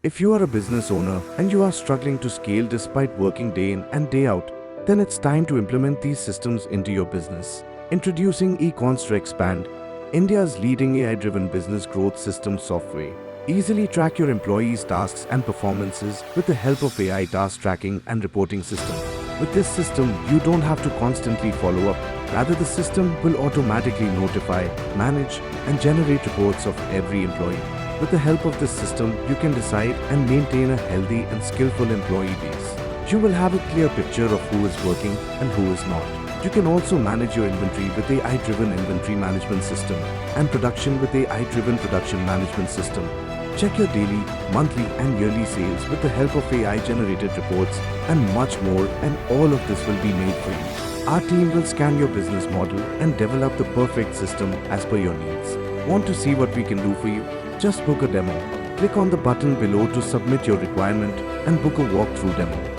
If you are a business owner and you are struggling to scale despite working day in and day out, then it's time to implement these systems into your business. Introducing EconStra EXPAND, India's leading AI-driven business growth system software. Easily track your employees' tasks and performances with the help of AI task tracking and reporting system. With this system, you don't have to constantly follow up. Rather, the system will automatically notify, manage, and generate reports of every employee. With the help of this system, you can decide and maintain a healthy and skillful employee base. You will have a clear picture of who is working and who is not. You can also manage your inventory with AI-driven inventory management system and production with AI-driven production management system. Check your daily, monthly and yearly sales with the help of AI-generated reports and much more, and all of this will be made for you. Our team will scan your business model and develop the perfect system as per your needs. Want to see what we can do for you? Just book a demo. Click on the button below to submit your requirement and book a walkthrough demo.